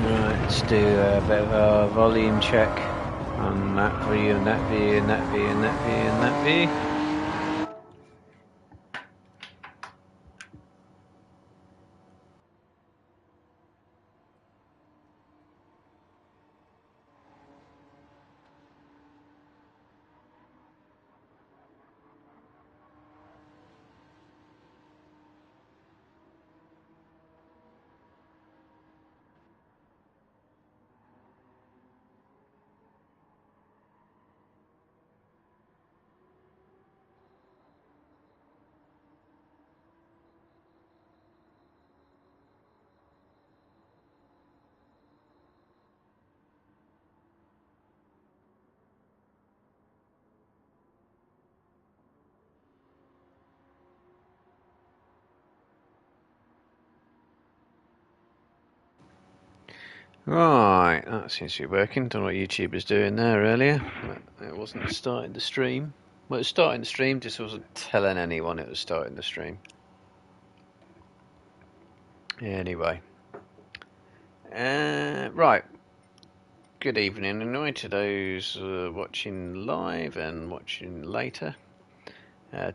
Right, let's do a bit of a volume check on that view and that view and that view and that view and that view. Right, that seems to be working. Don't know what YouTube was doing there earlier. But it wasn't starting the stream. Well, it was starting the stream, just wasn't telling anyone it was starting the stream. Anyway. Right. Good evening, anyway, to those watching live and watching later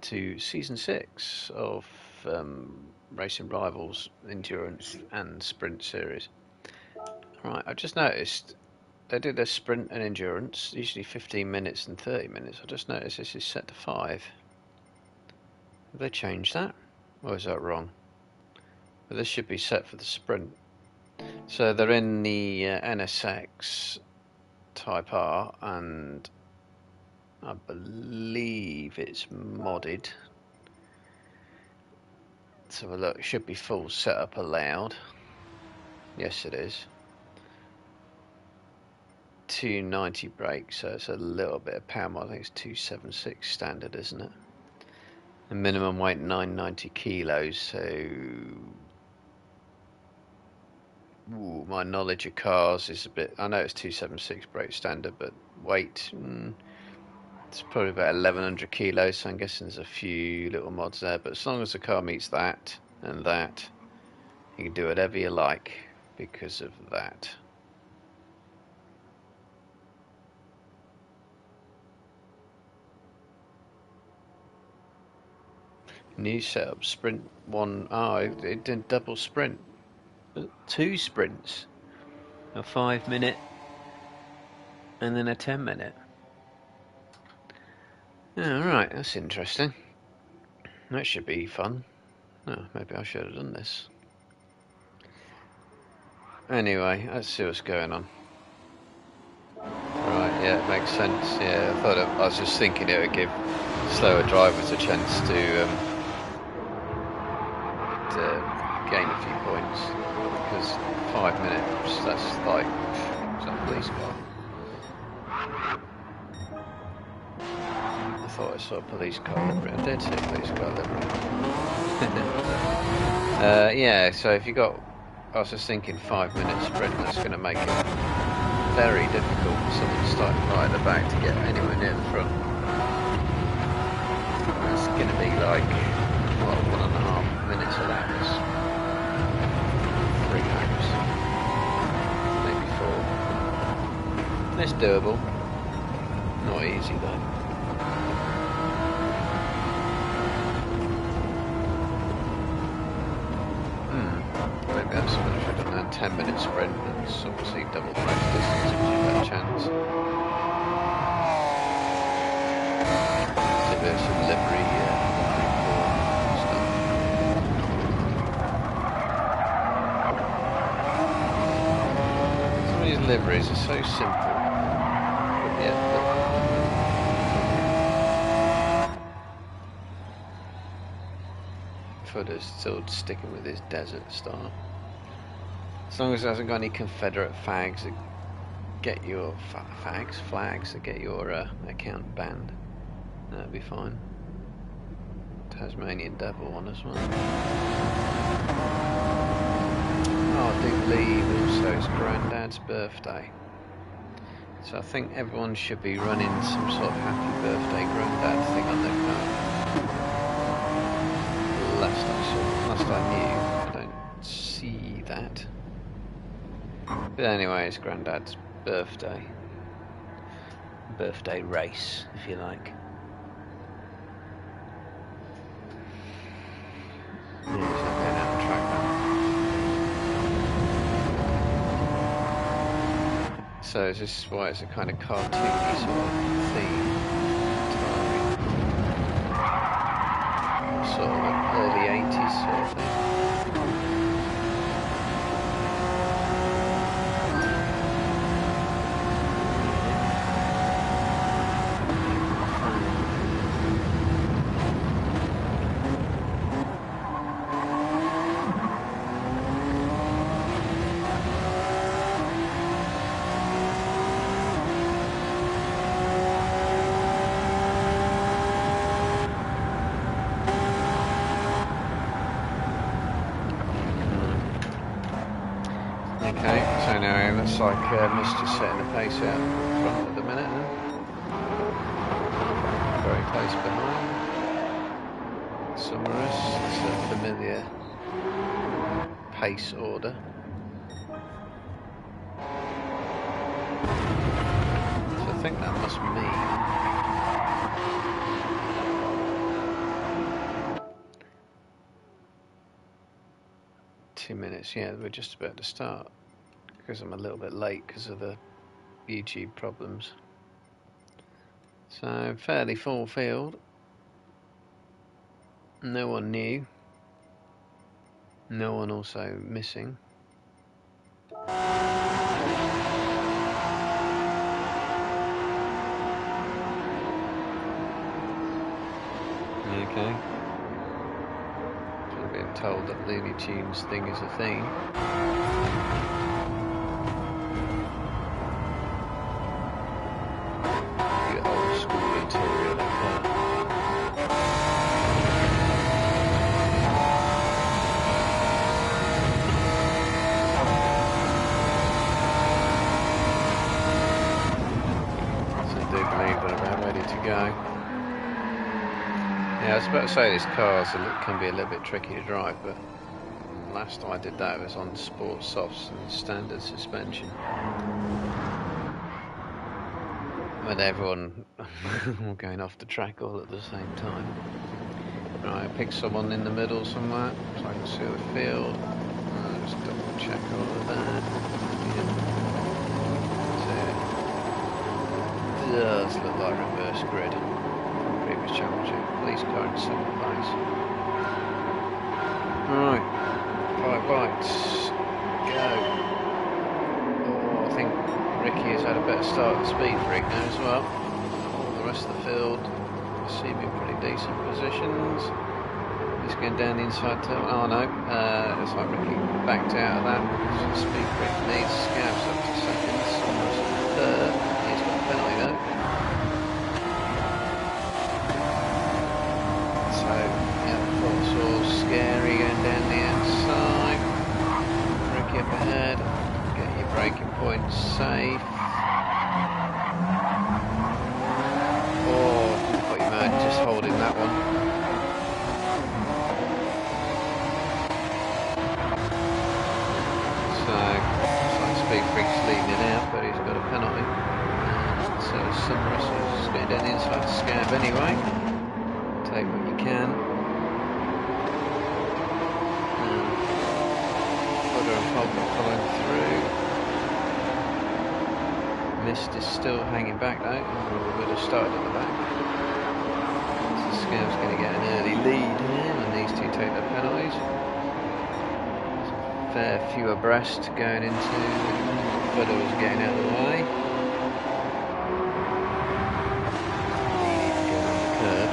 to Season 6 of Racing Rivals Endurance and Sprint Series. Right, I've just noticed they did a sprint and endurance, usually 15 minutes and 30 minutes. I just noticed this is set to 5. Have they changed that? Or is that wrong? But this should be set for the sprint. So they're in the NSX Type R, and I believe it's modded. Let's have a look. It should be full setup allowed. Yes, it is. 290 brakes, so it's a little bit of power. I think it's 276 standard, isn't it? The minimum weight 990 kilos. So, my knowledge of cars is a bit. I know it's 276 brake standard, but weight. It's probably about 1100 kilos. So I'm guessing there's a few little mods there. But as long as the car meets that and that, you can do whatever you like because of that. New setup, sprint 1. Oh, it did double sprint. 2 sprints. A 5-minute and then a 10-minute. Oh, right, that's interesting. That should be fun. Oh, maybe I should have done this. Anyway, let's see what's going on. Right, yeah, it makes sense. Yeah, I was just thinking it would give slower drivers a chance to gain a few points, because 5 minutes, that's like, is that a police car? I thought I saw a police car livery. I did see a police car livery. Yeah, so if you got, I was just thinking 5 minute sprint, that's going to make it very difficult for someone starting right at the back to get anywhere near the front. It's going to be like, what, 1.5 minutes of laps. 3 laps. Maybe 4. It's doable. Not easy though. Maybe that's something I should have done. 10-minute sprint, that's obviously double max distance, gives you a better chance. So there's some livery stuff. Some of these liveries are so simple, but yeah. Footer's still sticking with his desert style. As long as it hasn't got any Confederate flags that get your flags that get your account banned, that'd be fine. Tasmanian Devil one as well. Oh, I do believe also it's Grandad's birthday, so I think everyone should be running some sort of happy birthday Grandad thing on their car. Last last I knew. I don't see that. But anyway, it's Grandad's birthday. Birthday race, if you like. Yeah, so I'm going out the track now. So is this why it's a kind of cartoony sort of theme? Sort of like early 80s sort of thing. Okay, so now it looks like Mr. setting the pace out front at the minute then. Very close behind. Summers, it's a familiar pace order. So I think that must mean 2 minutes, yeah, we're just about to start because I'm a little bit late because of the YouTube problems. So fairly full field, no one new, no one also missing. Okay. I'm being told that Looney Tunes thing is a thing. Good old school interior like that. So I do believe they're about ready to go. Yeah, I was about to say these cars can be a little bit tricky to drive, but last time I did that it was on sport softs and standard suspension. With everyone all going off the track all at the same time. Right, I picked someone in the middle somewhere so I can see the field. I'll just double check all of that. Yeah. It does look like reverse grid. Previous championship, police car in second place. Right, 5 bites, go. Oh, I think Ricky has had a better start at Speed Freak now as well. All the rest of the field seem in pretty decent positions. He's going down the inside turn. Oh no, looks like Ricky backed out of that. Speed Freak needs Scabs up to second. Almost third. He's got a penalty though. So, yeah, that's all scary going down the outside. Ricky up ahead. Get your braking points safe. Oh, thought you might just holding that one. So, looks like Speed Freak's leading it out, but he's got a penalty. So, Sunrise is going down the inside to Scab anyway. Take what you can. Fodder and Pulp are following through. Mist is still hanging back though, or would have started at the back. So Scab's going to get an early lead here when these two take their penalties. There's a fair few abreast going into. Fodder was getting out of the way. Needed to go on the curb.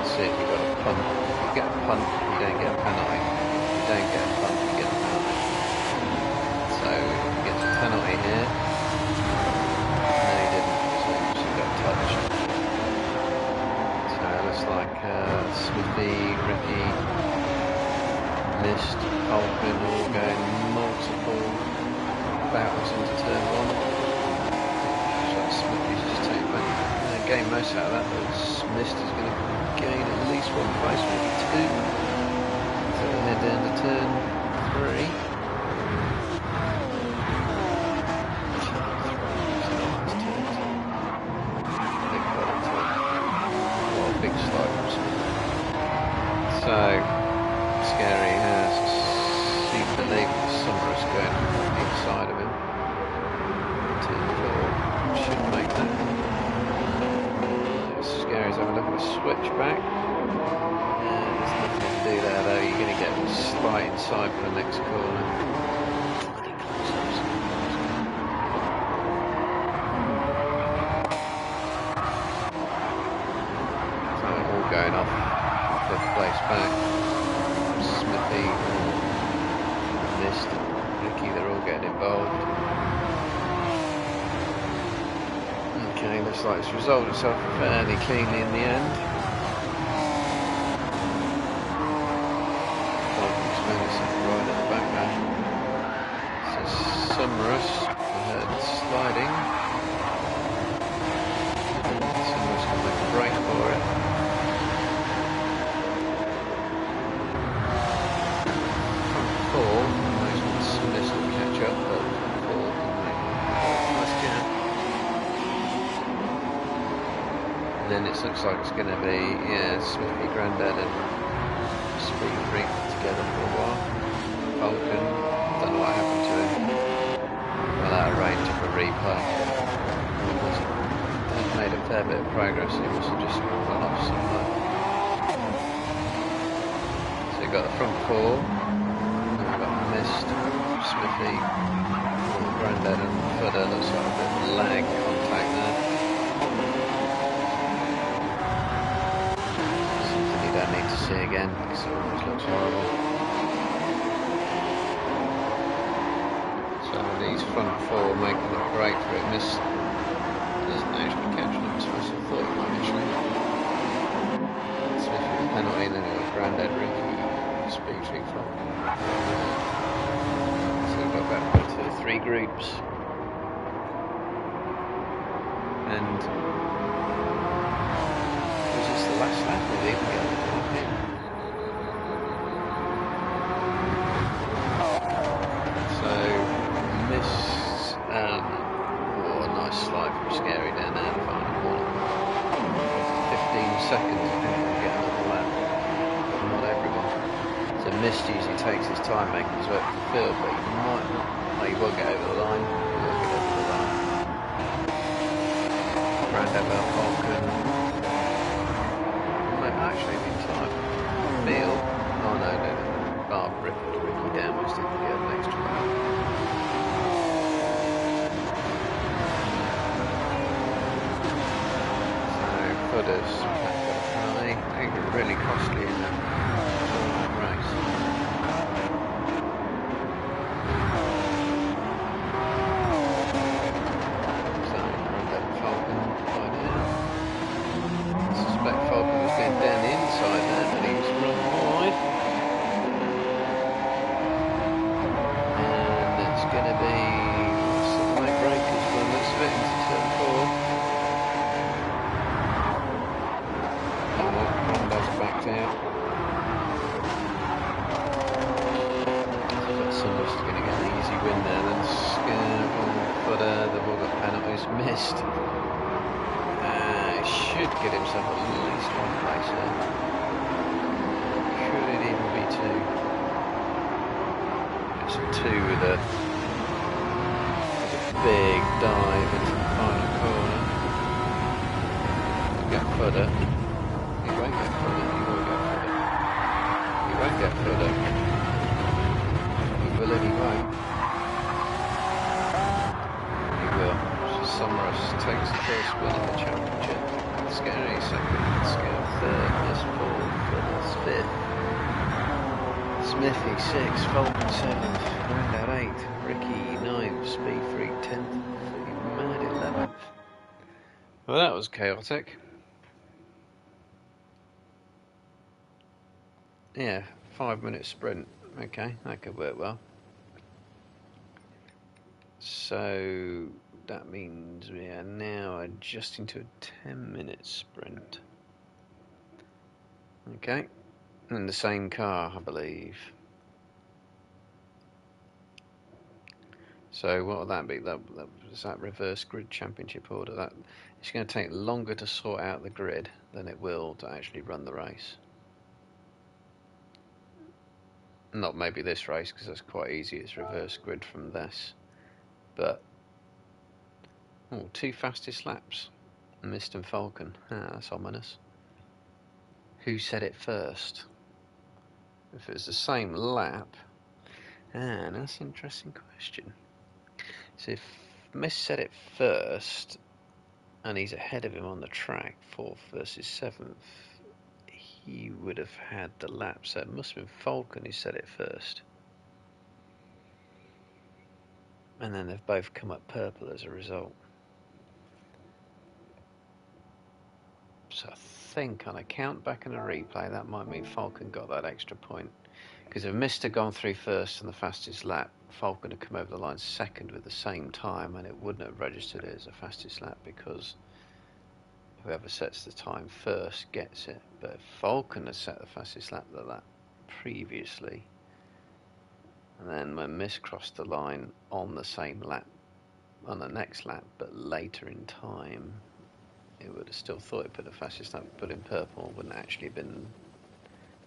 See if you've got a punt. If you get a punt, you don't get a penalty. If you don't get a punt, you get a penalty. So he gets a penalty here. No, he didn't. So he got touched. So it looks like Smithy, Ricky, Mist, Holgren all going multiple battles into turn one. So Smithy's just taking back. Gain most out of that, but Smith is going to gain at least one place, maybe two. So we'll head down to turn 3. Big slopes. So Scary has super late Summerus going inside of him. Turn 4 should make that. Scary's having a look at the switchback. There's nothing to do there though. You're going to get a slight inside for the next corner. Going off 5th place back. Smithy, Mist, Ricky, they're all getting involved. Okay, looks like it's resolved itself fairly cleanly in the end. Right at the back there. So Summerus, I heard sliding. Summerus can make a break for it. Then it looks like it's going to be, Smithy, Grandad and Speed Freak together for a while. Falcon, don't know what happened to him. Well, out of range for a replay. They've made a fair bit of progress, he must have just run off somewhere. So you've got the front 4, and we've got Mist, Smithy, Grandad and Fudder. Looks like a bit of lag contact there. Need to see again because it almost looks horrible. So these front 4 making a break for it. Miss doesn't actually catch them as much as I thought it might actually. Smith with a penalty, then we've got Grandad, Ricky, Speed Freak from. So we've got back to 3 groups. And was this the last lap or even the other? Nice slide from Scary down there in the final corner. 15 seconds I think we'll get another lap, but not everyone. So Mist usually takes his time making his way up the field, but he might not. No, he will get over the line. He will get over the line. Grandad Falcon. Might actually be inside. Neil. Oh no. Barb Ricky down. Must have to get an extra lap. Fudder's they get really costly in that race. So Grandad Falcon by now. I suspect Falcon was going down the inside there, but he was run wide. And it's going to be some late breakers by the looks of it into turn 4. Backed out. Summer's going to get an easy win there. Then but they've all got penalties missed. Should get himself at least one place there. Could it even be 2? It's a 2 with a big dive into the final corner. Get Fudder. He won't get Fudder. He won't get Fudder. He will and he won't. He will. Summerus takes the first win in the championship. Scary second. Scary third. Miss 4th. Fudder's 5th. Smithy 6th. Falcon 7th. Grandad 8th. Ricky 9th. Speed Freak 10th. Mad 11th. Well, that was chaotic. Yeah, 5-minute sprint. Okay, that could work well. So that means we are now adjusting to a 10-minute sprint. Okay, in the same car, I believe. So what will that be? Is that reverse grid championship order? That it's going to take longer to sort out the grid than it will to actually run the race. Not maybe this race, because that's quite easy. It's reverse grid from this. But two fastest laps, Mist and Falcon. That's ominous. Who said it first? If it was the same lap, that's an interesting question. So if Mist said it first, and he's ahead of him on the track, 4th versus 7th, he would have had the lap. So it must have been Falcon who said it first. And then they've both come up purple as a result. So I think on a count back and a replay, that might mean Falcon got that extra point. Because if Mist had gone through first on the fastest lap, Falcon had come over the line second with the same time, and it wouldn't have registered it as a fastest lap, because whoever sets the time first gets it. But if Falcon had set the fastest lap of that previously, and then when Mist crossed the line on the same lap, on the next lap, but later in time, it would have still thought it put the fastest lap, put in purple, wouldn't actually been,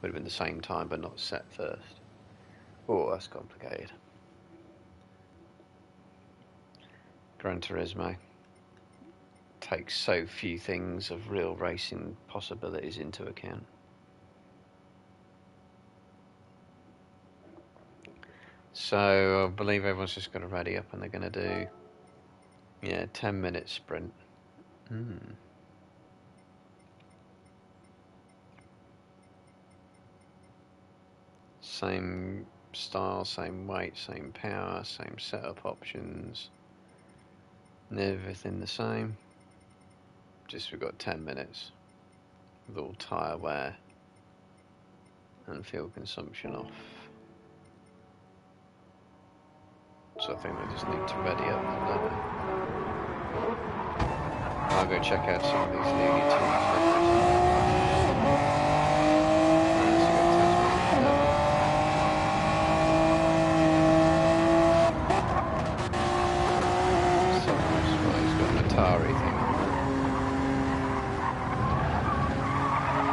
would have been the same time but not set first. Oh, that's complicated. Gran Turismo takes so few things of real racing possibilities into account. So I believe everyone's just got to ready up, and they're going to do 10-minute sprint. Same style, same weight, same power, same setup options, everything the same. Just we've got 10 minutes with all tyre wear and fuel consumption off. So I think we just need to ready up, don't we? I'll go check out some of these newly tuned Atari thing.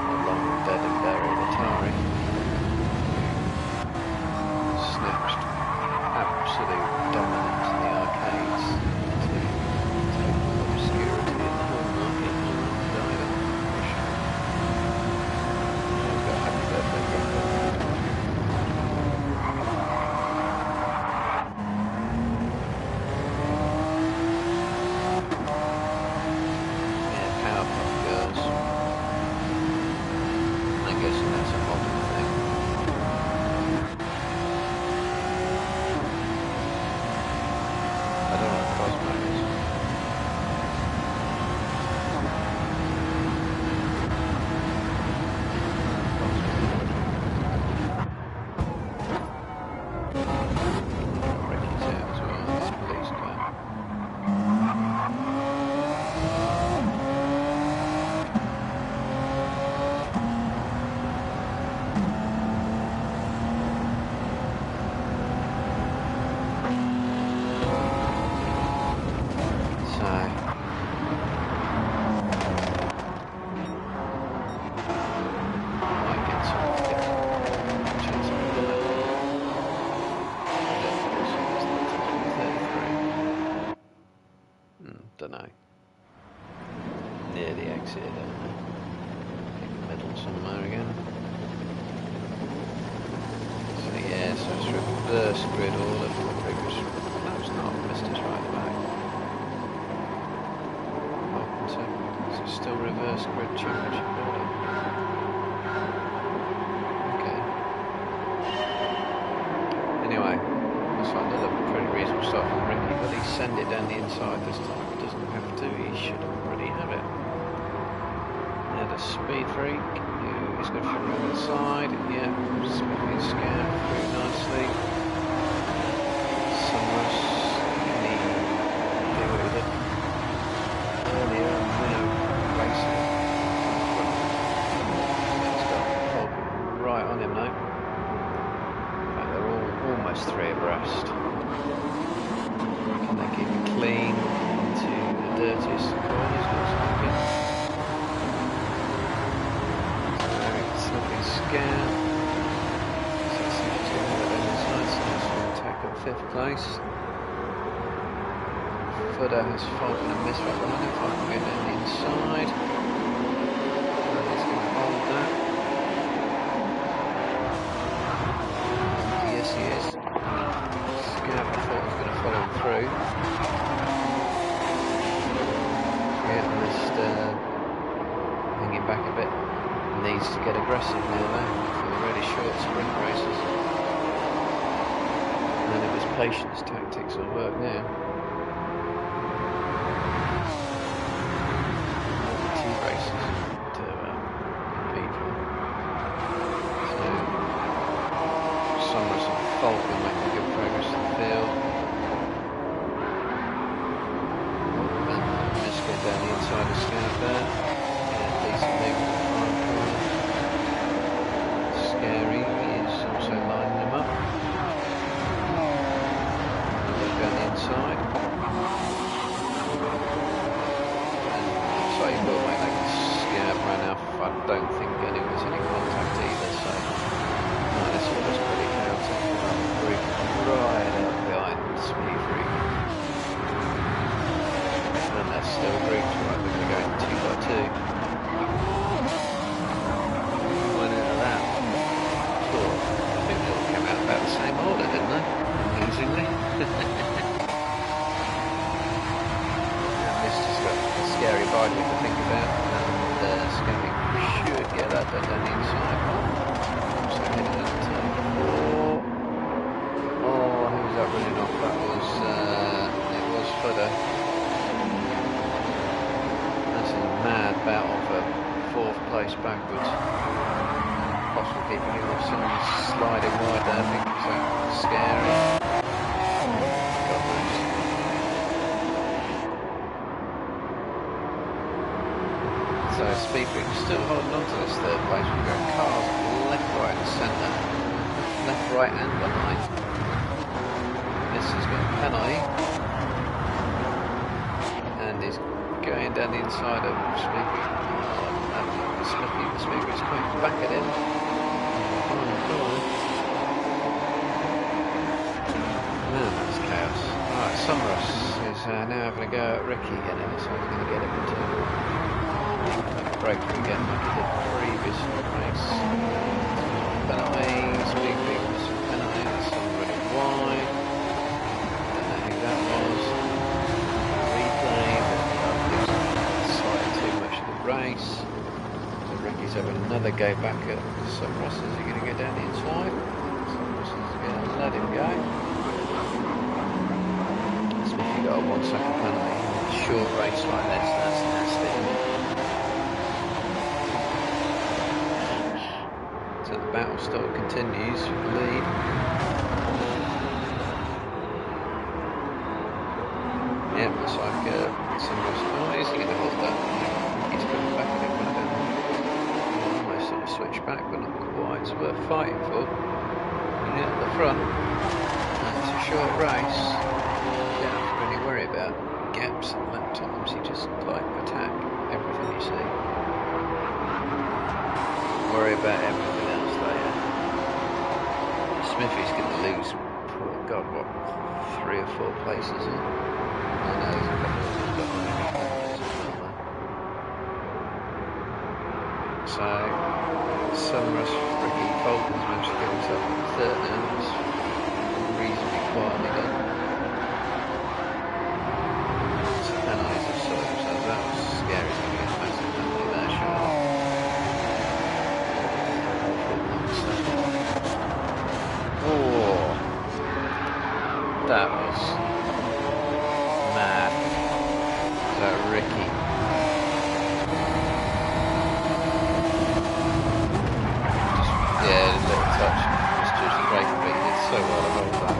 A long dead and buried Atari. Snatched absolute dominance in the arcades to total obscurity in the whole market and died of Russia. I've got happy birthday Grandpa. Dunno. Near the exit, don't I? In the middle somewhere again. So yeah, so it's reverse grid order from the previous. No, it's not. Mist is right back. Welcome to. It's still reverse grid championship order. Okay. Anyway, looks like another pretty reasonable start from Ricky, but he send it down the inside this time. Doesn't have to, he should already have it. Now the speed freak, he's got from the other side, spinning his scan through nicely. Somewhere place. Footer has fallen and missed right behind him. Falcon going down the inside. And he's going to hold that. And yes, he is. Scav, I thought was going to follow him through. Yeah, missed hanging back a bit. Needs to get aggressive now though, for the really short sprint races. None of his patience tactics will work now. Two races to compete for. So, Somers and Falcon making good progress in the field. And Misko down the inside of Scav there. Yeah, decent movement. Scary is also lining them up. Look down the inside. And so he will make that Scav run off. I don't think there was any contact either, so this was pretty chaotic. Group right out behind Speed Freak. And they're still grouped, right, they're going 2 by 2. About the same order, didn't they? Amusingly. This has got a scary bike to think about, and Scary should get that down the inside. So heading into 4. Oh, who was that running off? That was, it was Footer. That's a mad battle for 4th place backwards. Possibly keeping him off, someone's sliding wide there, I think it's scary. God knows. So Speedbrick still holding on to this 3rd place. We've got cars left, right and centre. Left, right and behind. This has got a penalty. And he's going down the inside of Speedbrick. Speedbrick's coming back at him. Man, that's chaos. Alright, Somers is now having a go at Ricky again, and so he's going to get him into a breakthrough again like he did previous race. Penalties, big missing penalty, that's already wide. Don't know who that was. Replay, but slightly too much of the race. Ricky's having another go back at Somers. Is he going to go down the inside? Somers is going to let him go. Smithy got a 1 second penalty. A short race like this, that's nasty. So the battle still continues with the lead. Yeah, looks like Somers. Oh, is he going to hold that? He's coming back at him. Switch back, but not quite. It's worth fighting for. And at the front, it's a short race. You don't have to really worry about gaps and lap times. You just attack everything you see. Worry about everything else later. Smithy's going to lose. God, what? 3 or 4 places. I know there's a couple of them got so Somers, Ricky Falcon's managed to get himself in 3rd now. It's reasonably quietly done. Some penalties have sorted themselves out. Scary to get a massive penalty there, sure. Oh, that was mad. Is that Ricky? Yeah, a little touch. It's just great, but he did so well to hold that.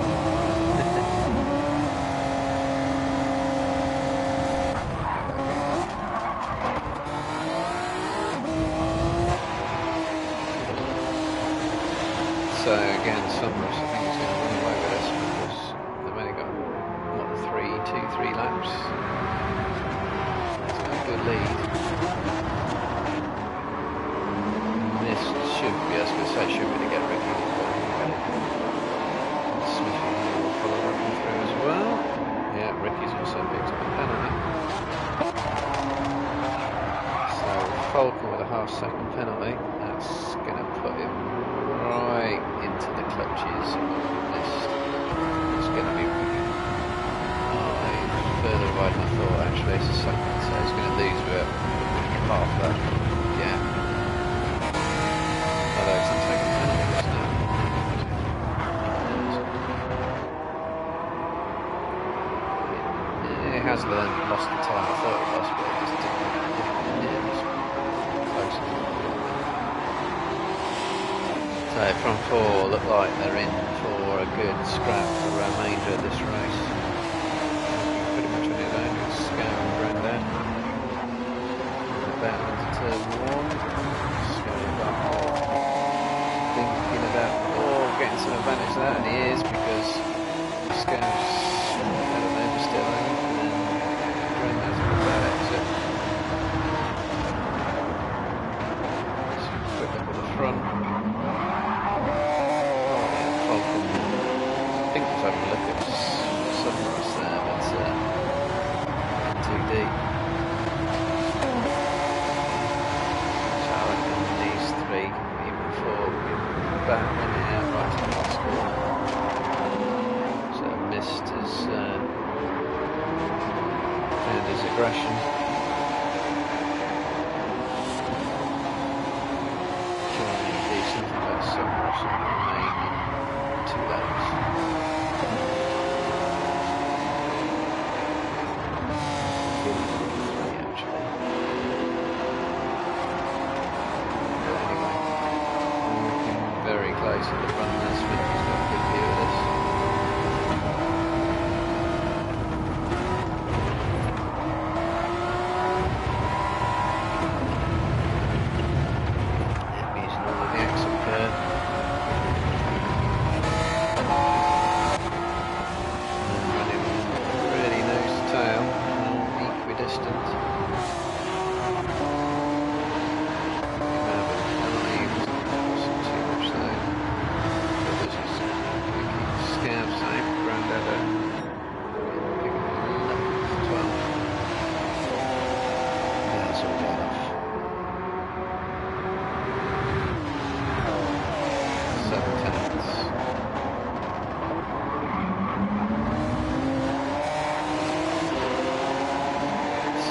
So again, Somers, I think he's going to run away with this because they've only got, what, 2-3 laps. He's got a good lead. This should be, I was going to say, should be to get Ricky, but Smithy will follow up. as well. Yeah, Ricky's also picked up a penalty. So Falcon with a half-second penalty. That's going to put him right into the clutches of Mist. It's going to be further wide than I thought. Actually, it's a second, so he's going to lose about half that gap. Although it's not taking penalties now. He has lost the time I thought he lost, but it just didn't close enough. So front four look like they're in for a good scrap for the remainder of this race. Pretty much on his own with Scow and Grandad. About into turn one. Scow thinking about getting some advantage of that, and he is, because Scow's had an oversteer and Grandad's got that exit. Just a quick look at the front. I think we've had a look at some rust there, but too deep. So I reckon these three, even four, will be back running out right to the last corner. So Mist has found his aggression. Trying to do something about some rust remaining 2 laps. Very close at the front there. Smith has got a good view of this. Yep, using all of the exit curve. And running really nose to tail, equidistant.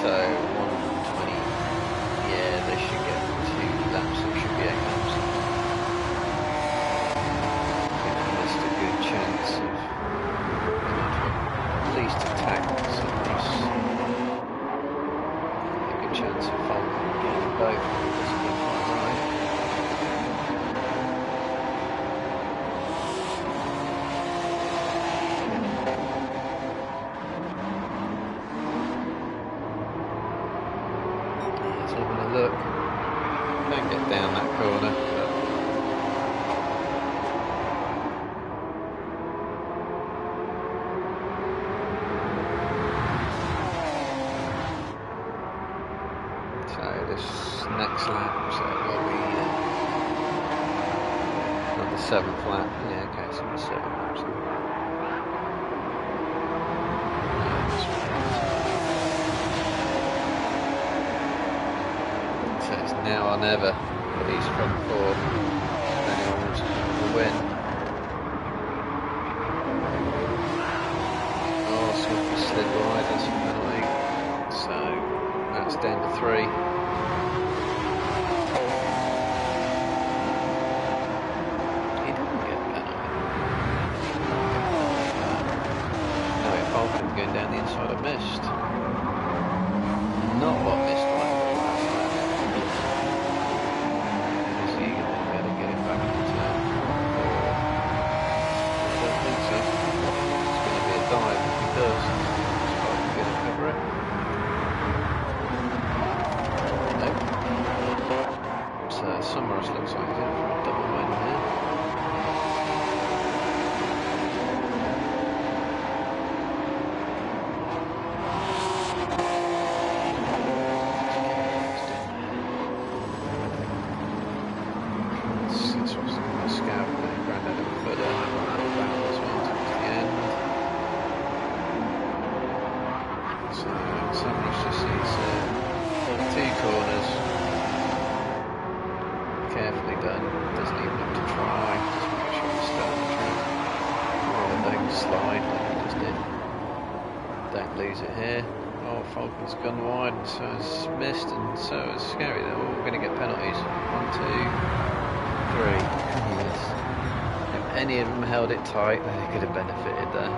So 120, yeah, they should get 2 laps, it should be 8 laps. Giving us a good chance of at least attack some of us. A good chance of Falcon getting both, it doesn't look quite right. Having a look, can't get down that corner, but so this next lap, so will be on the 7th lap, yeah, okay, so it's 7 laps now. So it's now or never for these front four if anyone wants to win. Oh, Swiftly slid wide, that's a penalty. So that's down to 3. He didn't get a penalty. No, Falcon going down the inside of Mist. Not what Mist wanted. Summers looks like he's in for a double win here. So Samurai just needs 2 corners, carefully done, doesn't even have to try, just make sure you stay on the track. Don't slide like I just did. Don't lose it here. Oh, Falcon's gone wide, and so has missed, and so has Scary. They're all going to get penalties. 1, 2, 3. Yes. If any of them held it tight, they could have benefited there.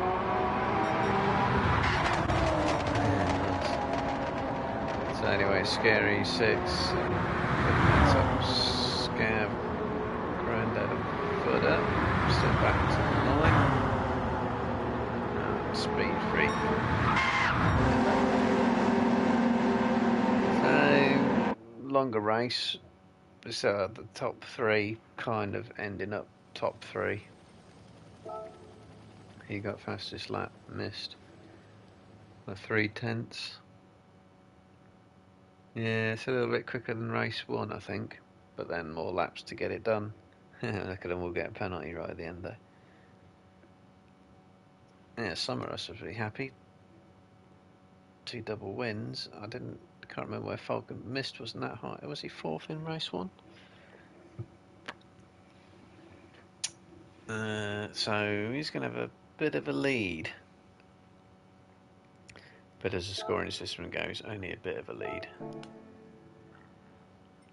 So anyway, Scary 6. That's up. Scav, Grandad and Footer. Still back to the line. Speed free. So longer race. So the top 3 kind of ending up top 3. He got fastest lap, missed by 3/10. Yeah, it's a little bit quicker than race 1, I think, but then more laps to get it done. Look at them all get a penalty right at the end there. Yeah, some of us are pretty happy. 2 double wins. I can't remember where Falcon missed. Wasn't that high? Was he 4th in race 1? So he's going to have a bit of a lead. But as the scoring system goes, only a bit of a lead.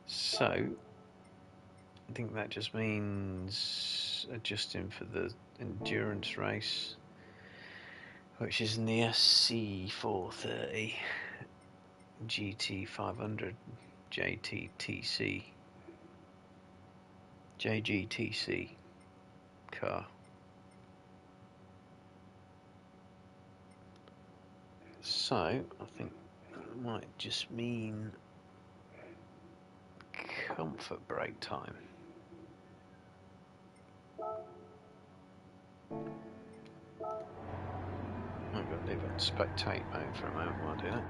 So I think that just means adjusting for the endurance race, which is in the SC430 GT500 JGTC car. So I think that might just mean comfort break time. I've got to leave it on spectate mode for a moment while I do that.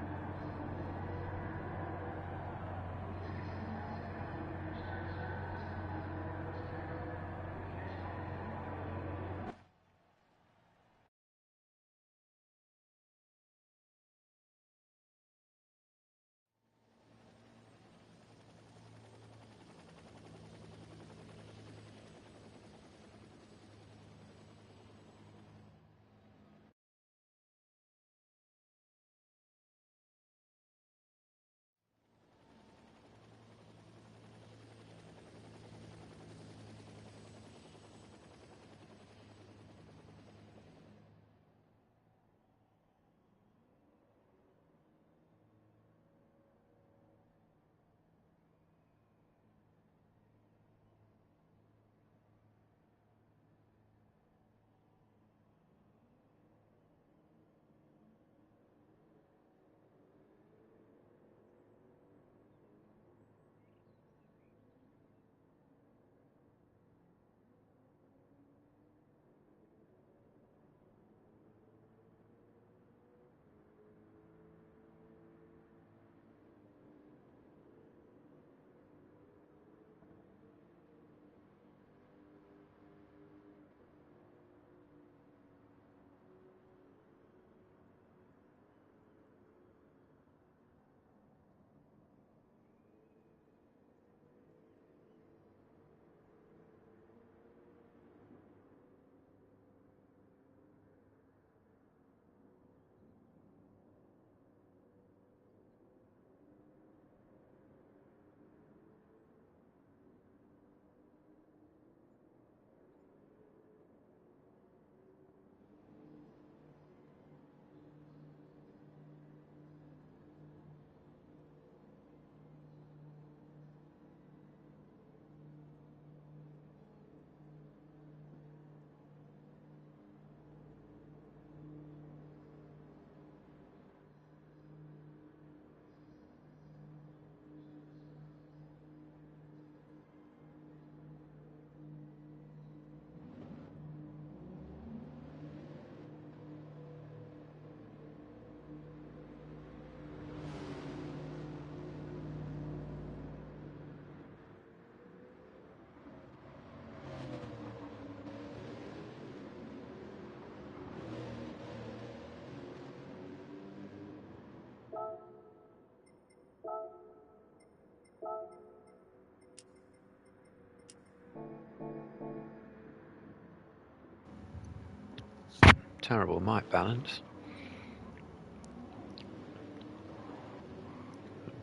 Terrible mic balance.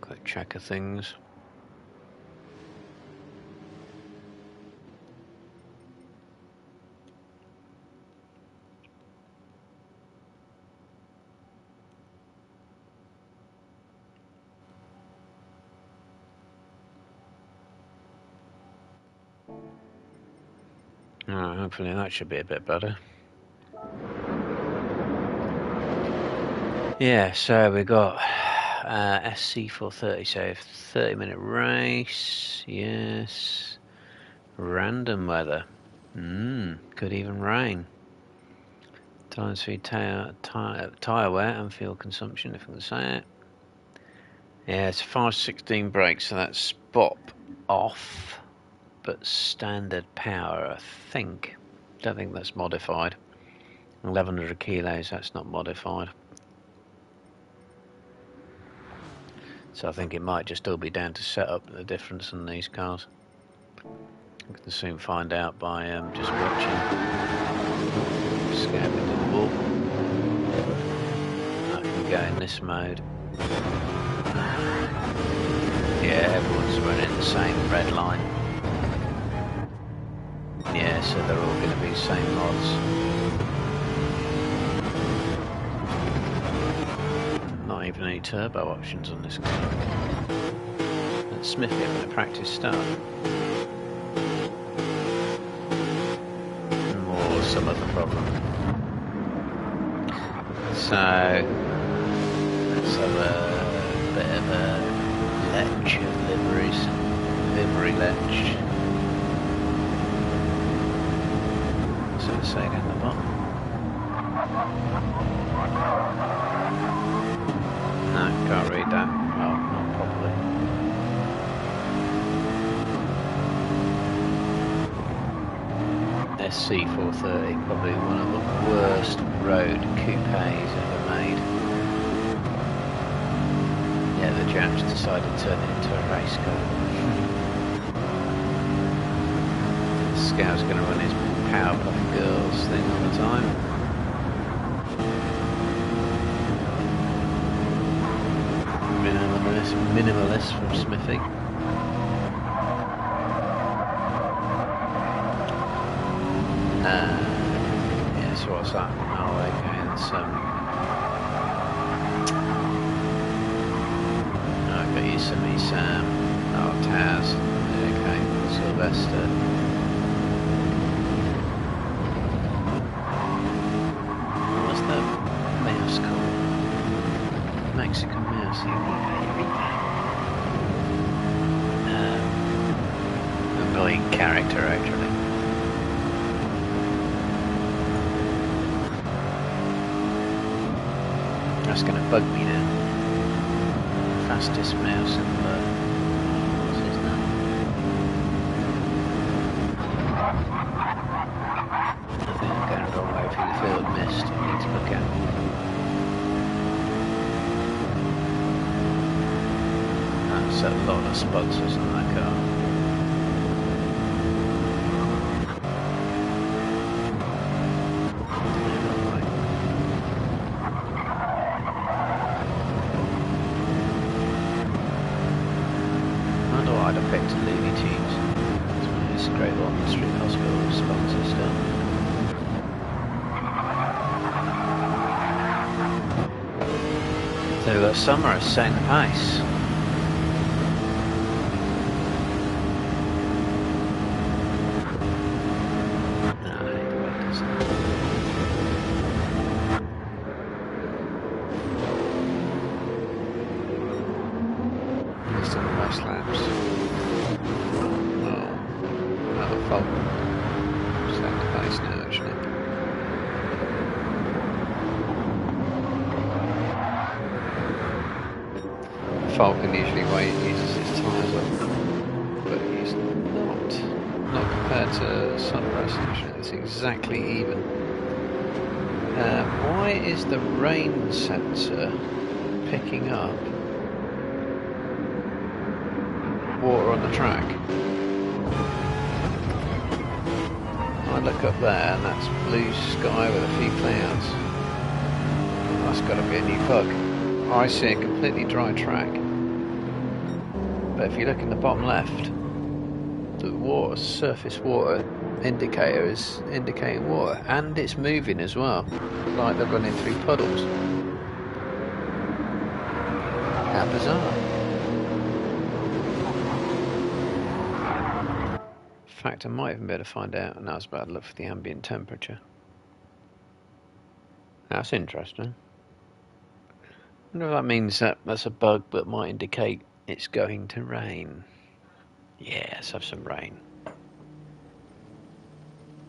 Quick check of things. Oh, hopefully that should be a bit better. Yeah, so we got SC430, so 30-minute race. Yes. Random weather. Could even rain. Time speed, tyre wear and fuel consumption, if I can say it. Yeah, it's 516 brakes, so that's spot off, but standard power, I think. Don't think that's modified. 1100 kilos, that's not modified. So I think it might just all be down to setup, the difference in these cars. We can soon find out by just watching. Scabbing the wall. I can go in this mode. Yeah, everyone's running the same red line. Yeah, so they're all going to be the same mods. Not even any turbo options on this car. And Smithy having a practice start. More some of the problem. So let's have a bit of a ledge of liveries. Livery ledge. So to say down the bottom. No, can't read that. Well, not properly. SC430, probably one of the worst road coupes ever made. Yeah, the Japs decided to turn it into a race car. Scout's going to run his Powerpuff Girls thing all the time. Minimalist from Smithy. Yeah, so what's that? Oh, okay, that's I've got Yosemite Sam. Oh, Taz. Okay, Sylvester. What's the mouse called? Mexican mouse. You read that. Annoying character, actually. That's going to bug me now. Fastest mouse in the world. What's his name? I think I'm going the wrong way through the field mist. I need to look at. That's a lot of sponsors on that car. I'd have picked Looney Tunes. It's one of these Great Walton Street Hospital sponsors still. So Summer is setting the pace. Laps. Another Falcon. Set the pace now, actually. Falcon usually uses his tyres up, but he's not compared to Sunburst. Actually, it's exactly even. Why is the rain sensor picking up water on the track? I I look up there, and that's blue sky with a few clouds. That's got to be a new bug. I see a completely dry track. But if you look in the bottom left, the water, surface water indicator is indicating water, and it's moving as well, like they're running through puddles. How bizarre. In fact, I might even be able to find out, and I was about to look for the ambient temperature. That's interesting. I wonder if that means that that's a bug that might indicate it's going to rain. Yeah, let's have some rain.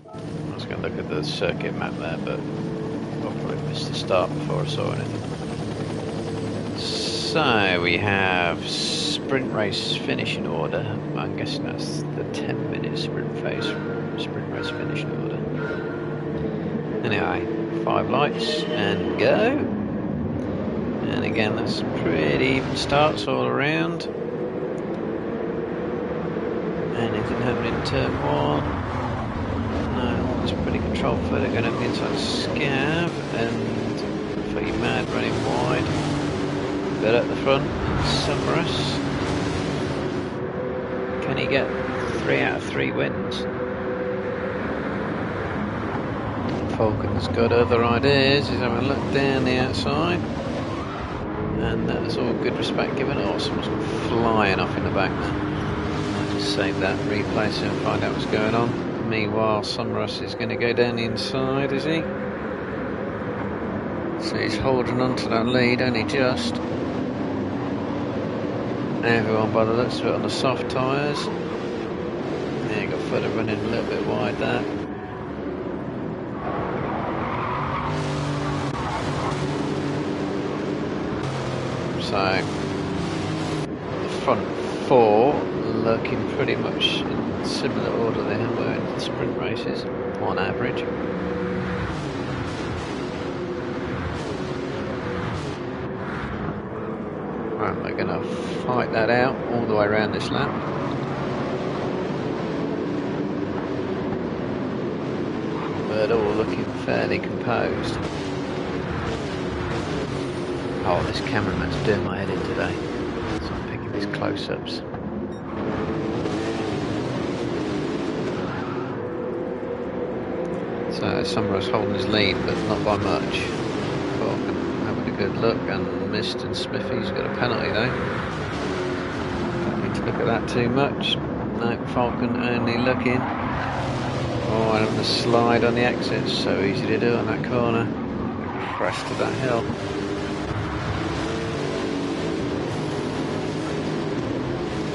I was going to look at the circuit map there, but I probably missed the start before I saw anything. So we have sprint race finishing order. I'm guessing that's the 10-minute sprint race finishing order. Anyway, 5 lights and go. And again, that's pretty even starts all around. Anything happening in turn 1? No, it's pretty controlled for. They're going up the inside Scav and Footy Mad running wide. But at the front, Summerus. Can he get 3 out of 3 wins? Falcon's got other ideas. He's having a look down the outside. And that's all good respect given. Oh, someone's flying off in the back. I'll just save that, replace it and find out what's going on. Meanwhile, Summerus is going to go down the inside, is he? So he's holding on to that lead, only just. Everyone by the looks of it on the soft tyres. Yeah, got further running a little bit wide there. So the front 4 looking pretty much in similar order they were in the sprint races on average. Right, we're going to fight that out all the way around this lap. But all looking fairly composed. Oh, this cameraman's doing my head in today. So I'm picking these close-ups. So Summerus holding his lead, but not by much. Falcon having a good look and missed, and Smithy's got a penalty though. Don't need to look at that too much. No, Falcon only looking. Oh, and the slide on the exit, so easy to do on that corner. Crest of that hill.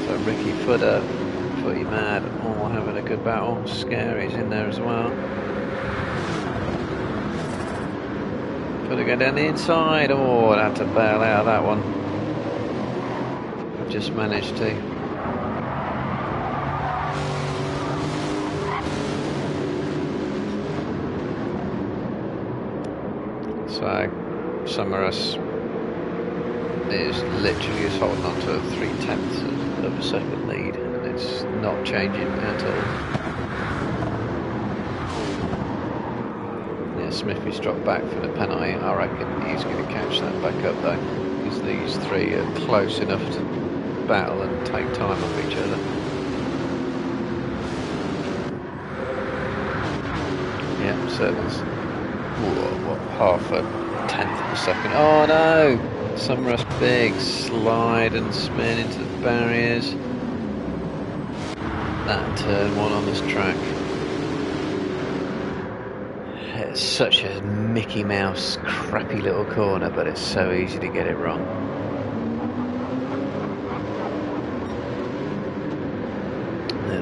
So Ricky Footer, Footy Mad, all having a good battle. Scary's in there as well. Got to go down the inside. Oh, I'd have to bail out of that one. I've just managed to. So, Summerus is literally just holding on to 3/10 of a second lead, and it's not changing at all. Smithy's dropped back for the penalty. I reckon he's going to catch that back up though, because these 3 are close enough to battle and take time off each other. Yeah, so that's what, half a 10th of a second. Oh no! Summerus big slide and spin into the barriers. That turn 1 on this track. It's such a Mickey Mouse crappy little corner, but it's so easy to get it wrong.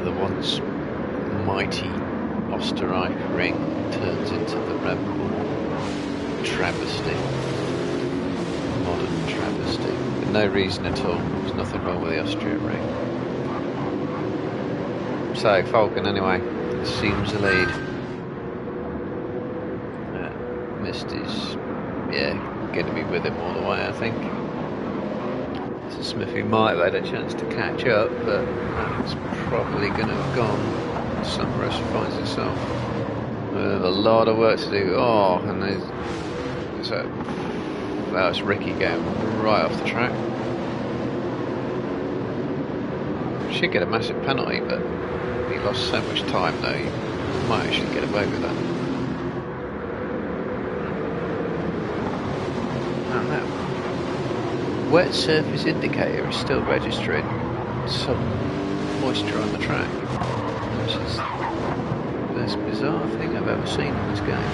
The once mighty Österreich ring turns into the Red Bull travesty. Modern travesty. For no reason at all. There's nothing wrong with the Austria ring. So, Falcon anyway, assumes the lead. Is going to be with him all the way, I think. So Smithy might have had a chance to catch up, but that's probably going to have gone. Summerus finds himself There's a lot of work to do. Oh, and there's that's Ricky going right off the track. Should get a massive penalty, but he lost so much time though, he might actually get away with that. And that wet surface indicator is still registering some moisture on the track, which is the most bizarre thing I've ever seen in this game.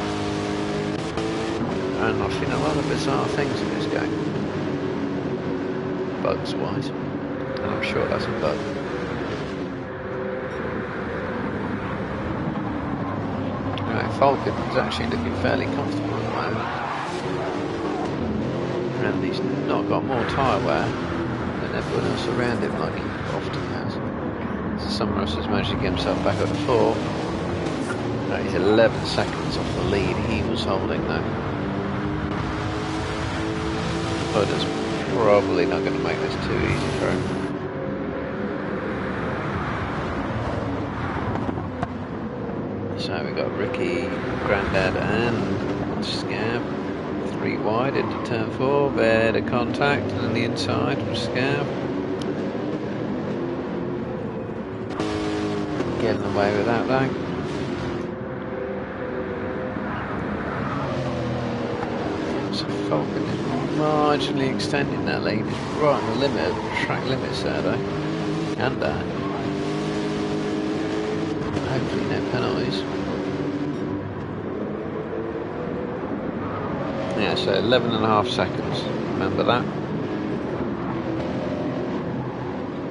And I've seen a lot of bizarre things in this game, bugs wise, and I'm sure that's a bug. Right, Falcon is actually looking fairly comfortable at the moment, and he's not got more tyre wear than everyone else around him like he often has. So Summerus has managed to get himself back up to 4. He's 11 seconds off the lead he was holding though. Budder's probably not going to make this too easy for him. So we've got Ricky, Grandad and Scab. 3 wide into turn 4, there to contact, and then the inside from Scab. Getting away with that though. So Falcon is marginally extending that lead. He's right on the limit, track limits there though. And hopefully no penalties. Yeah, so 11.5 seconds, remember that.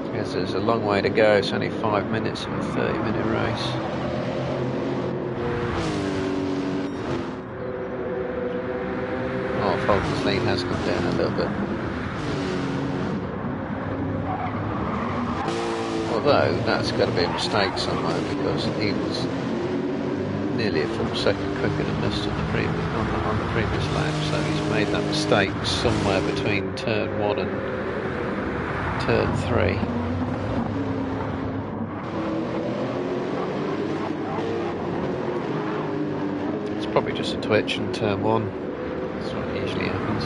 Because there's a long way to go, it's only 5 minutes of a 30-minute race. Oh, Falcon's lead has come down a little bit. Although, that's got to be a mistake somewhere, because he was nearly a full second quicker than missed on the previous lap, so he's made that mistake somewhere between turn 1 and turn 3. It's probably just a twitch in turn 1. That's what usually happens.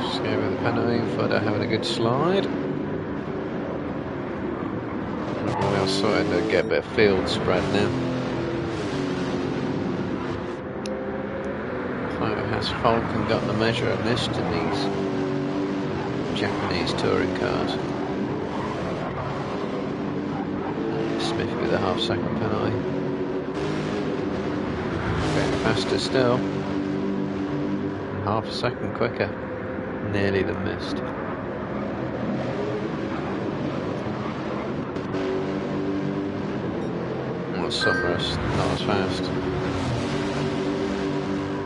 Just go with the penalty for having a good slide. We're starting to get a bit of field spread now. So has Falcon got the measure of mist in these Japanese touring cars? Smith with a half-second penalty. Getting faster still. Half a second quicker. Nearly the missed. Summerus not as fast.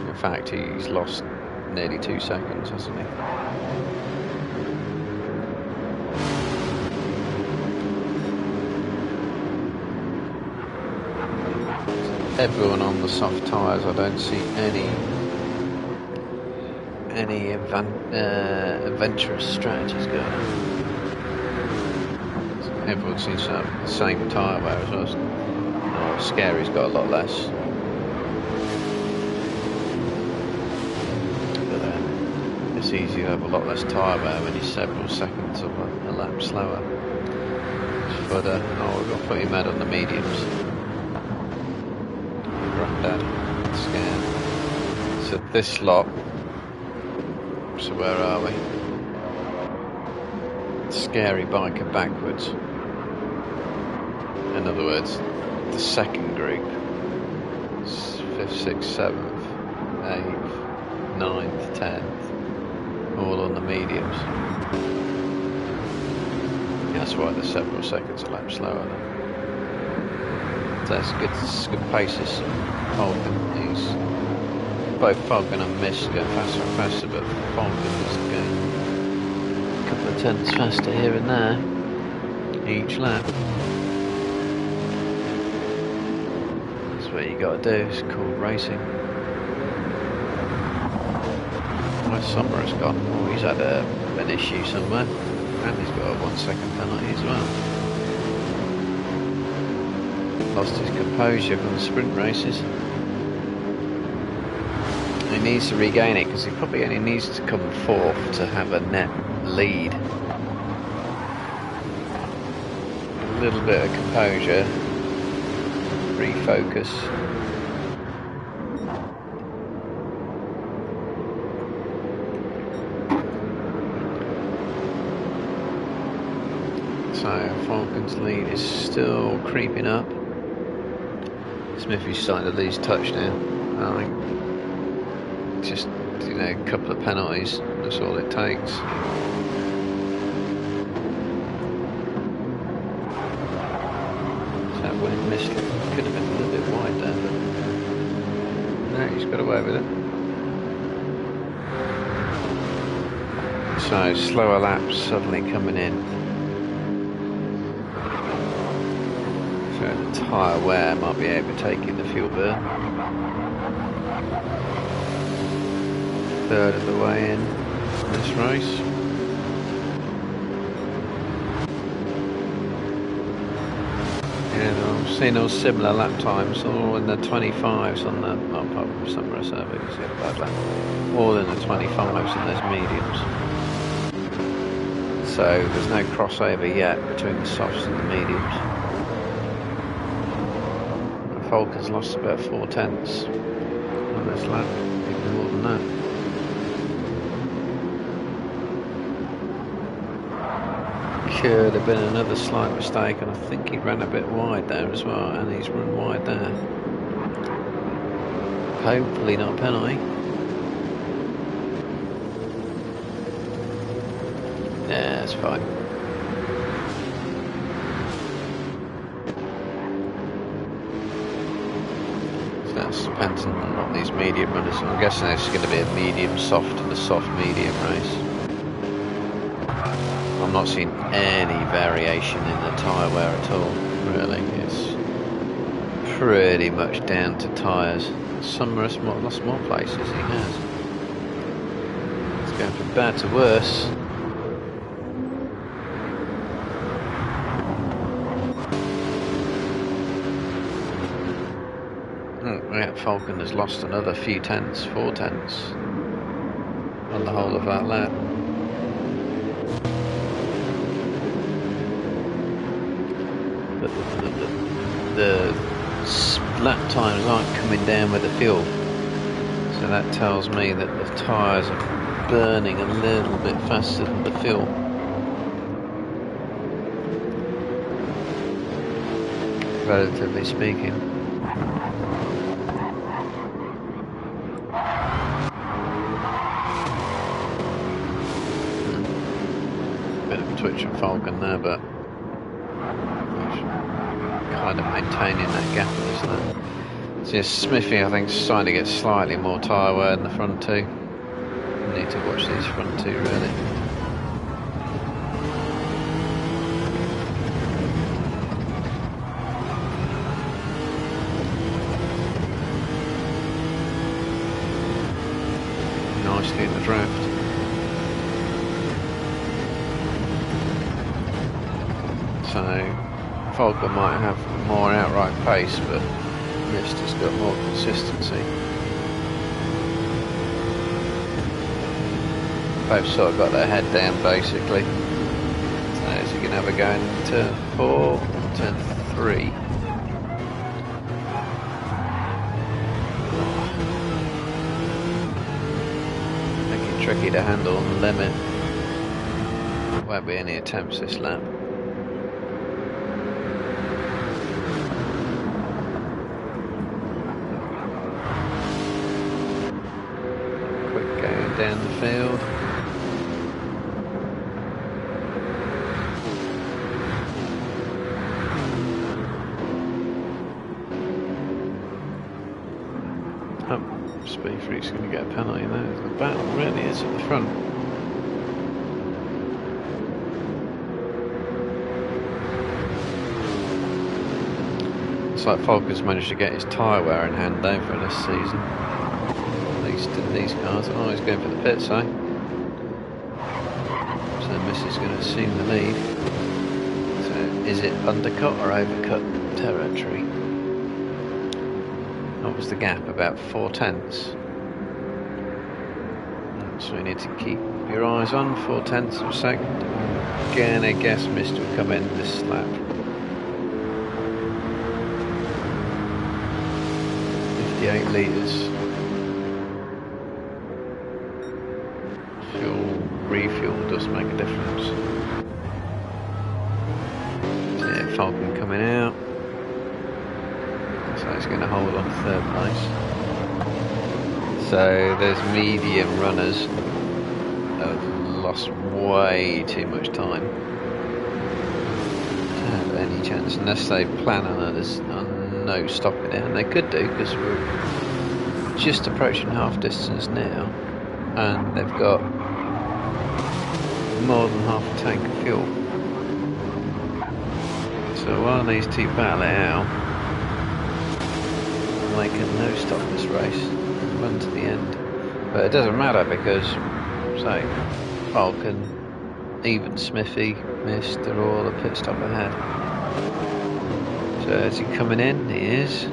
In fact, he's lost nearly 2 seconds, hasn't he? Everyone on the soft tyres. I don't see any adventurous strategies going on. Everyone seems to have the same tyre wear as us. Scary's got a lot less. But it's easy to have a lot less tyre wear when you're several seconds of a lap slower. But we've got pretty mad on the mediums. Grandad, Scare. So this lot. So where are we? Scary biker backwards. In other words, the second group, 5th, 6th, 7th, 8th, 9th, 10th, all on the mediums. That's why they're several seconds a lap slower. So that's good paces. Falcon, both Falcon and Mist going faster and faster, but Falcon is going a couple of tenths faster here and there each lap. What you got to do, it's called racing. Where's Summerus gone? Oh, he's had an issue somewhere. And he's got a 1 second penalty as well. Lost his composure from the sprint races. He needs to regain it because he probably only needs to come fourth to have a net lead. A little bit of composure, refocus. So Falcon's lead is still creeping up. Smithy's starting to lose touch now. I think just, you know, a couple of penalties, that's all it takes. That wind missed, could have been a little bit wide there, but no, he's got away with it. So slower laps suddenly coming in. So the tyre wear might be overtaking the fuel burn. Third of the way in this race. Yeah, I've seen all similar lap times, all in the 25s on the, well, apart from summer reserve, because he had a bad lap, all in the 25s and there's mediums. So there's no crossover yet between the softs and the mediums. Falcon's lost about 4 tenths on this lap, even more than that. Could have been another slight mistake, and I think he ran a bit wide there as well, and he's run wide there. Hopefully not a penalty. Yeah, it's fine. So that's dependent on what these medium runners. I'm guessing it's going to be a medium soft and a soft medium race. I'm not seeing any variation in the tyre wear at all, really. It's pretty much down to tyres. Some lost more places, he has. It's going from bad to worse. Yeah, Falcon has lost another few tenths, 4 tenths on the whole of that lap. But the lap times aren't coming down with the fuel, so that tells me that the tyres are burning a little bit faster than the fuel. Relatively speaking. Bit of a twitch and Falcon there, but kind of maintaining that gap, isn't it? So yes, Smithy I think is starting to get slightly more tyre wear in the front two. Need to watch these front two really. Nicely in the draft. So Falcon might have more outright pace, but Mist has got more consistency. Both sort of got their head down basically. So is he going to have a go in turn 4, turn 3? Making it tricky to handle on the limit. Won't be any attempts this lap. Down the field. Oh, Speed Freak's going to get a penalty there. The battle really is at the front. It's like Falcon's managed to get his tyre wear in hand though for this season. In these cars. Oh, he's going for the pits, eh? So Miss is going to assume the lead. So is it undercut or overcut territory? What was the gap? About 4/10. So we need to keep your eyes on 4/10 of a second. Again, I guess Mist will come in this lap. 58 litres. Fuel refuel does make a difference. So yeah, Falcon coming out. So he's going to hold on to 3rd place. So there's medium runners have lost way too much time to have any chance, unless they plan on no stopping it, and they could do because we're just approaching half distance now, and they've got more than half a tank of fuel. So while these two battle it out, they can no stop this race. Run to the end, but it doesn't matter because, say, Falcon, even Smithy, Mist, they're all a pit stop ahead. So is he coming in? He is.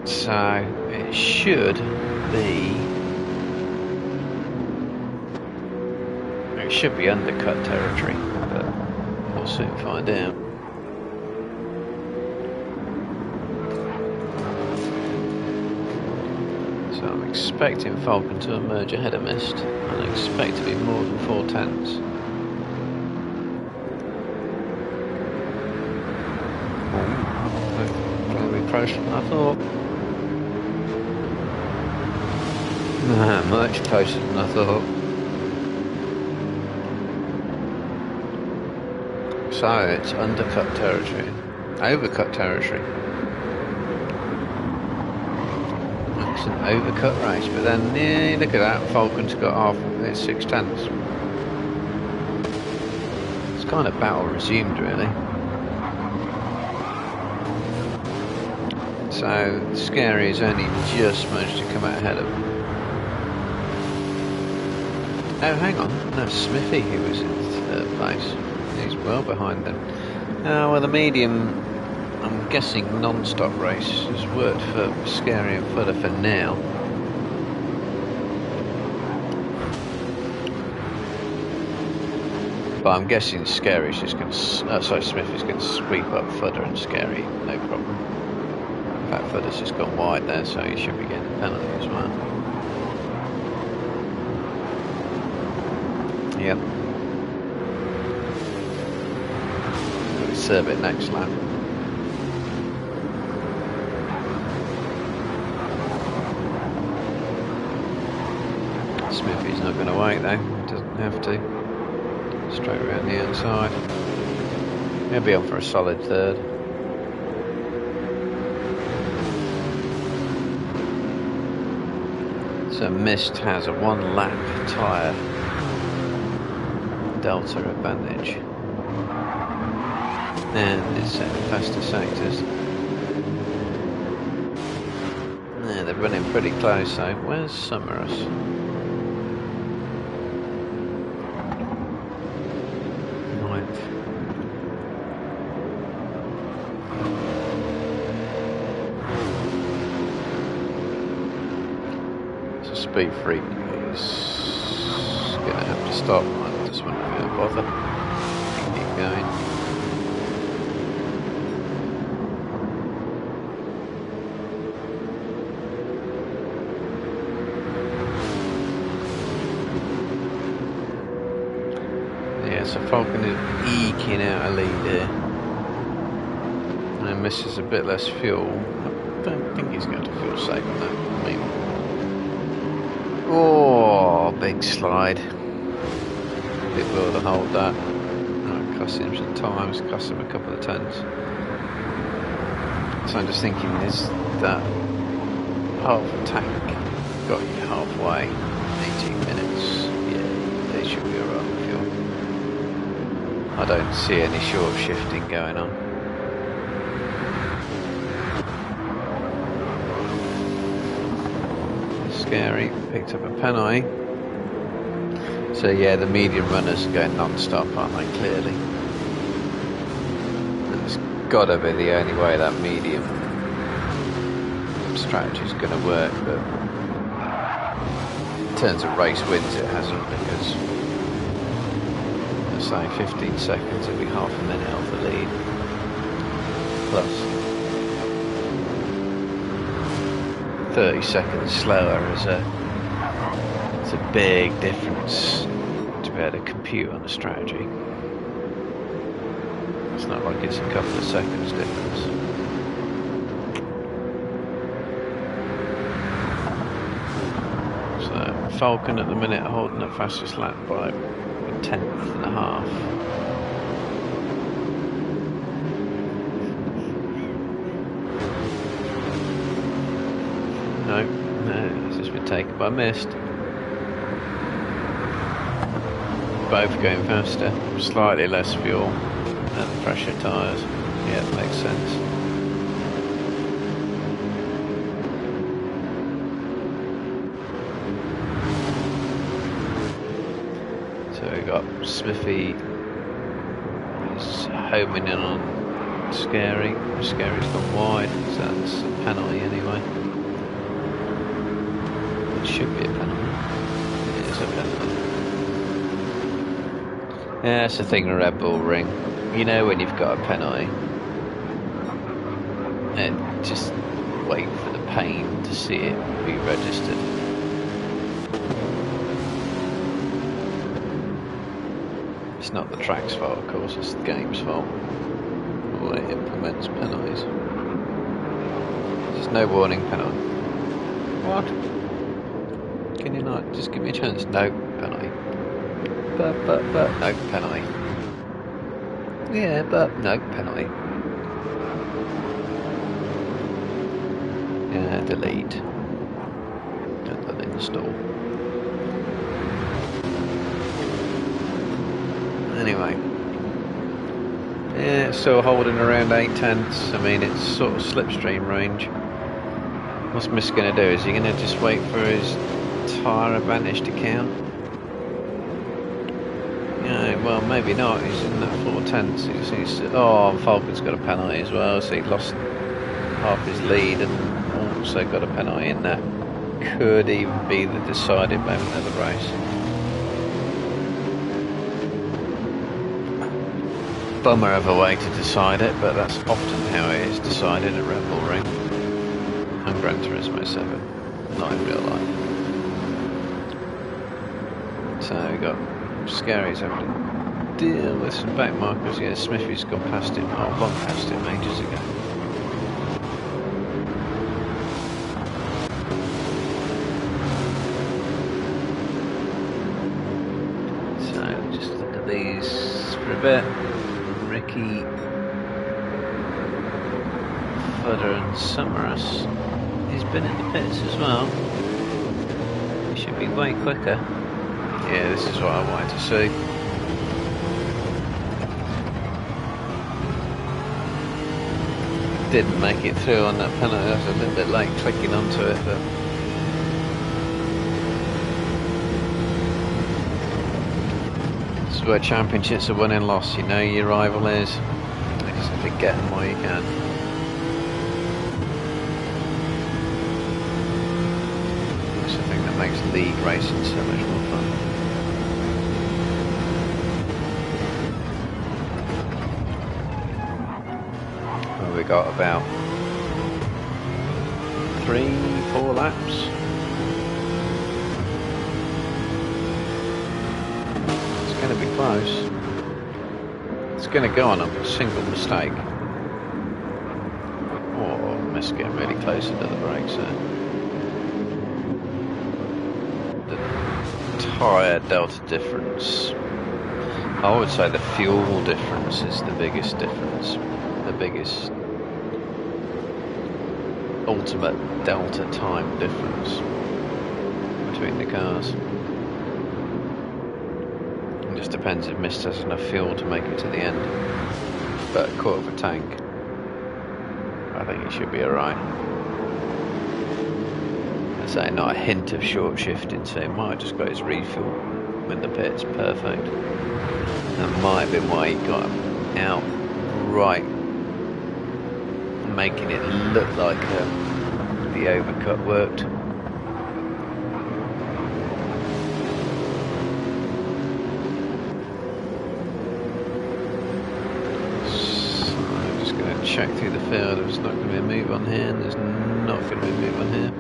So it should be undercut territory, but we'll soon find out. So I'm expecting Falcon to emerge ahead of Mist, and I expect to be more than 4/10. Going to be closer than I thought. Much closer than I thought. So it's undercut territory, overcut territory. It's an overcut race, but then yeah, look at that, Falcon's got half, it's 6/10. It's kind of battle resumed really. So Scary's only just managed to come out ahead of him. Oh hang on, no, Smithy who was in 3rd place. He's well behind them. Well the medium, I'm guessing non-stop race has worked for Scary and Footer for now. But I'm guessing Scary's just going to, Smith is going to sweep up Footer and Scary, no problem. In fact, Footer's just gone wide there, so he should be getting a penalty as well. Yep. We'll serve it next lap. Smithy's not going to wait though, doesn't have to. Straight around the inside. He'll be on for a solid 3rd. So Mist has a 1 lap tyre delta advantage. And it's set faster sectors. Yeah, they're running pretty close, so where's Summerus? Speed freak is going to have to stop. I just won't bother. Keep going. Yeah, so Falcon is eking out a lead here. And misses a bit less fuel. I don't think he's going to feel safe on that. Maybe. Oh, big slide. Bit will to hold that. Might cost him some time, it's cost him a couple of tons. So I'm just thinking, is that half a tank got you halfway? 18 minutes. Yeah, they should be alright with fuel. I don't see any short shifting going on. scary. Picked up a penalty. So yeah, the medium runners are going non-stop, aren't they? Clearly. It's got to be the only way that medium strategy is going to work, but in terms of race wins it hasn't, because let's say 15 seconds it'll be half a minute off the lead plus 30 seconds slower it's a big difference to be able to compute on a strategy. It's not like it's a couple of seconds difference. Falcon at the minute holding up fastest lap by a tenth and a half. No, it's just been taken by mist. Both going faster, slightly less fuel and pressure tyres. Yeah, it makes sense. Smithy is homing in on Scary. Scary's gone wide, so that's a penalty anyway. It should be a penalty. It is a penalty. Yeah, that's the thing with Red Bull Ring. You know when you've got a penalty, and just wait for the pain to see it be registered. It's not the track's fault, of course, it's the game's fault. The way it implements penalties. There's no warning penalty. What? Can you not just give me a chance? No penalty. But, no penalty. Yeah, but, no penalty. Yeah, delete. Don't uninstall. Anyway, yeah, so holding around 8/10. I mean, it's sort of slipstream range. What's Miss going to do? Is he going to just wait for his tyre advantage to count? Yeah, well, maybe not. He's in that 4/10. Oh, Falcon's got a penalty as well, so he lost half his lead and also got a penalty in that. Could even be the deciding moment of the race. Bummer of a way to decide it, but that's often how it is decided at Red Bull Ring and Gran Turismo 7, not in real life. So we got Scary's having to deal with some back markers. Yeah, Smithy's gone past him, long past him ages ago. So just look at these for a bit. Ricky, Fudder and Summerus. He's been in the pits as well. He should be way quicker. Yeah, this is what I wanted to see. Didn't make it through on that penalty. I was a little bit late clicking onto it, but where championships are won and lost. You know your rival is. You just have to get them while you can. That's the thing that makes league racing so much more fun. Well, we got about 3-4 laps. Going to be close. It's going to go on a single mistake. Oh, Miss getting really close into the brakes there. The tyre delta difference. I would say the fuel difference is the biggest difference. The biggest ultimate delta time difference between the cars. Just depends if Mist has enough fuel to make it to the end. But a quarter of a tank, I think it should be alright. say not a hint of short shifting, so he might have just got his refuel in the pits. Perfect. That might have been why he got out right, making it look like the overcut worked. So I'm just going to check through the field. There's not going to be a move on here, and there's not going to be a move on here.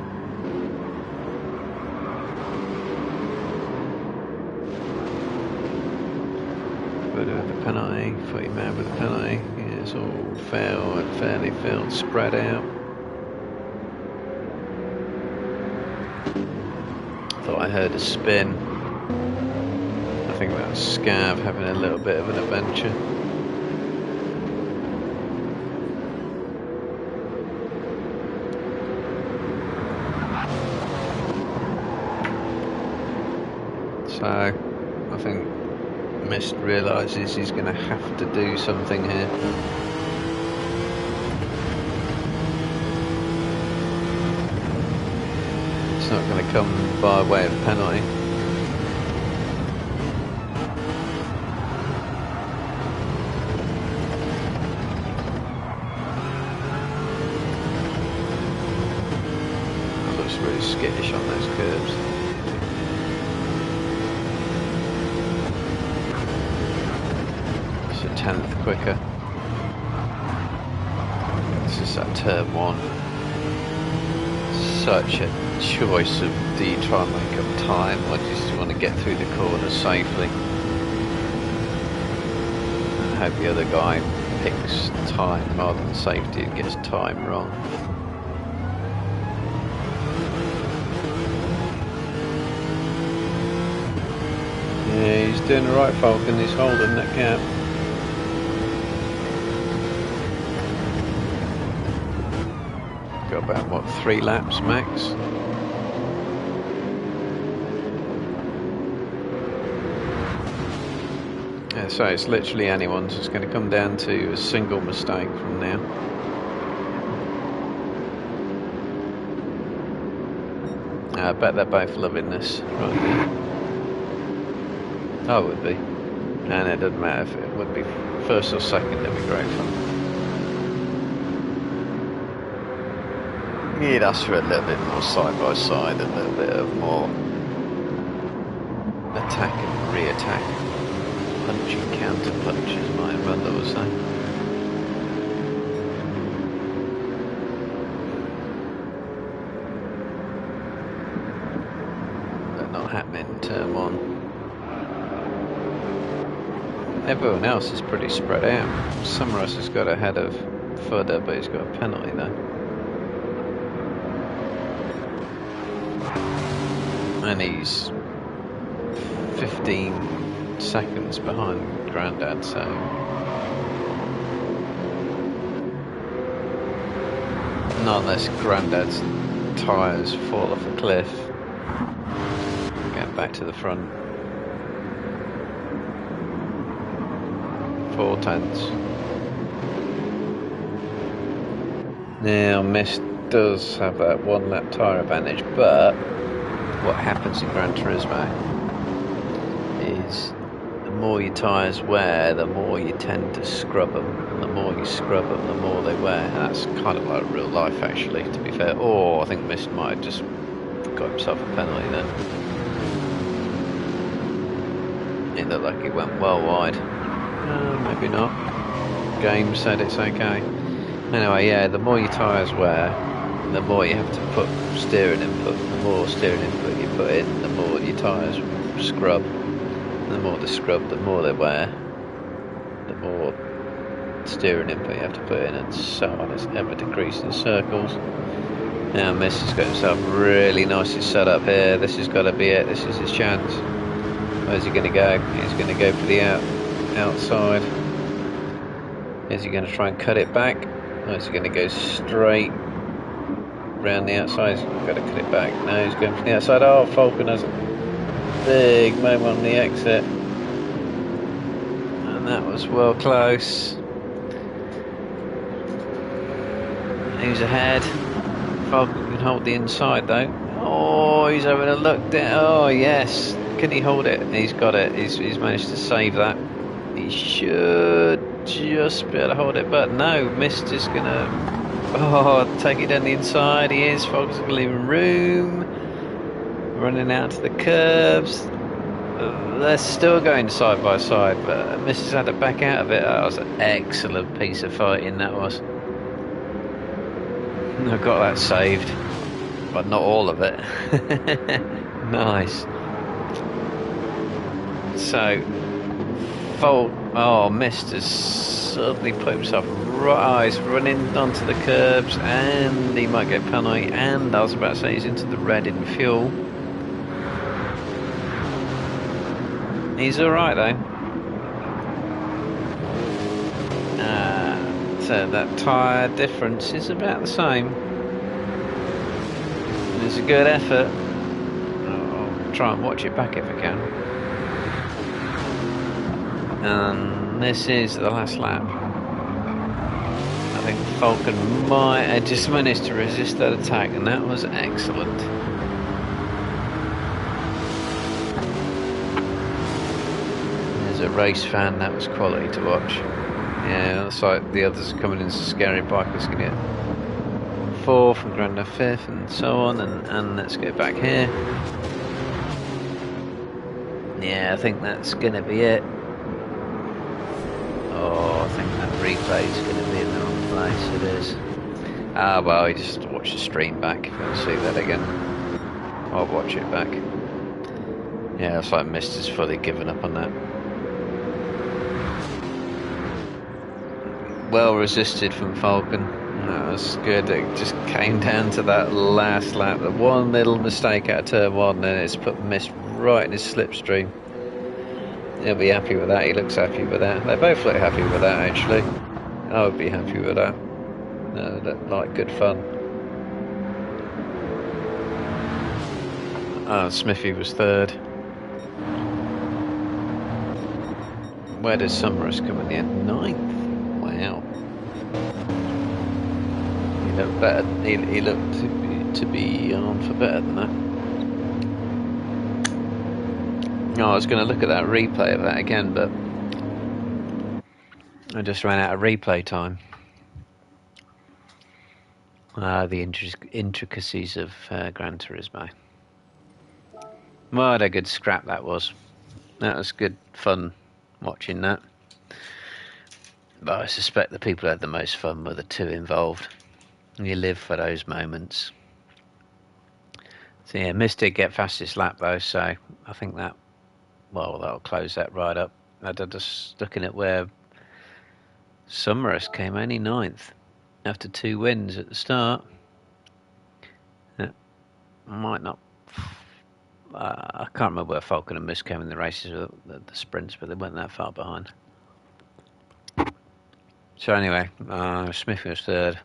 With the penalty, 40 man with the penalty. Yeah, it's all fairly field spread out. Thought I heard a spin. I think that was Scav having a little bit of an adventure. So I think Mist realises he's going to have to do something here. It's not going to come by way of penalty. It looks really skittish on those curves. It's a tenth quicker. This is that turn one. Such a choice of do you try and make up time or do you just want to get through the corner safely and hope the other guy picks time rather than safety and gets time wrong. Yeah, he's doing the right, Falcon. He's holding that gap. Got about, what, 3 laps max? Yeah, so it's literally anyone's. It's going to come down to a single mistake from now. I bet they're both loving this right now. I would be. And it doesn't matter if it would be first or second, it'd be great fun. You'd ask for a little bit more side by side, a little bit of more attack and re-attack, punch and counter punch, as my brother would say. But not happening in turn one. Everyone else is pretty spread out. Summerus has got ahead of Fudder, but he's got a penalty though. And he's 15 seconds behind Grandad, so not unless Grandad's tyres fall off a cliff. Get back to the front. 4 tenths. Now Mist does have that 1 lap tyre advantage, but what happens in Gran Turismo is the more your tyres wear, the more you tend to scrub them, and the more you scrub them, the more they wear. And that's kind of like real life, actually, to be fair. Or I think Mist might have just got himself a penalty then. It looked like he went well wide. Maybe not. Game said it's okay. Anyway, yeah, the more your tyres wear, the more you have to put steering input. The more steering input you put in, the more your tyres scrub. The more they scrub, the more they wear. The more steering input you have to put in, and so on. It's ever decreasing circles. Now Mist has got himself really nicely set up here. This has got to be it. This is his chance. Where's he going to go? He's going to go for the outside. Is he going to try and cut it back? Or is he going to go straight round the outside? He's got to cut it back. No, he's going from the outside. Oh, Falcon has a big moment on the exit. And that was well close. Who's ahead? Falcon can hold the inside though. Oh, he's having a look down. Oh, yes. Can he hold it? He's got it. He's managed to save that. He should just be able to hold it, but no. Mist is going to take it down the inside. He is. Fox is leaving room. Running out to the curbs. They're still going side by side, but Mist has had to back out of it. That was an excellent piece of fighting, that was. I got that saved. But not all of it. Nice. So, Mist has suddenly put himself right. Oh, he's running onto the curbs, and he might get penalty. And I was about to say he's into the red in fuel. He's all right though. So that tyre difference is about the same. It's a good effort. I'll try and watch it back if I can. And this is the last lap. I think Falcon might have just managed to resist that attack, and that was excellent. As a race fan, that was quality to watch. Yeah, looks like the others are coming in. Scary Bikers can get 4th and Granda 5th and so on, and let's go back here. Yeah, I think that's going to be it. Oh, I think that replay is going to be in the wrong place. It is. Ah, well, you just watch the stream back if you want to see that again. I'll watch it back. Yeah, it's like Mist has fully given up on that. Well resisted from Falcon. That was good. It just came down to that last lap. The one little mistake out of turn 1, and it's put Mist right in his slipstream. He'll be happy with that. He looks happy with that. They both look happy with that, actually. I would be happy with that. That like good fun. Smithy was 3rd. Where does Summerus come in the end? 9th. Wow. He looked better. He looked to be on for better than that. Oh, I was going to look at that replay of that again, but I just ran out of replay time. The intricacies of Gran Turismo. What a good scrap that was. That was good fun watching that. But I suspect the people who had the most fun were the two involved. You live for those moments. So yeah, Mist did get fastest lap though, so I think that, well, that'll close that right up. I'm just looking at where Summerus came only 9th after 2 wins at the start. It might not. I can't remember where Falcon and Mist came in the races, or the sprints, but they weren't that far behind. So anyway, Smithy was 3rd.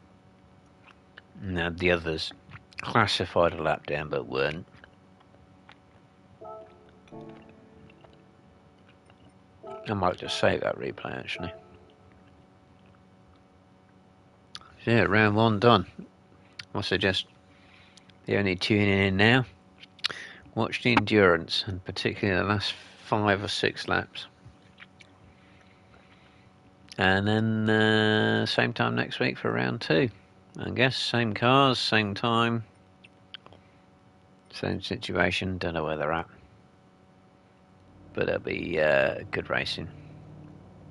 Now the others classified a lap down, but weren't. I might just save that replay actually. So yeah, round 1 done. I suggest you're only tuning in now. Watch the endurance, and particularly the last 5 or 6 laps. And then same time next week for round 2. I guess same cars, same time, same situation. Don't know where they're at, but it'll be good racing.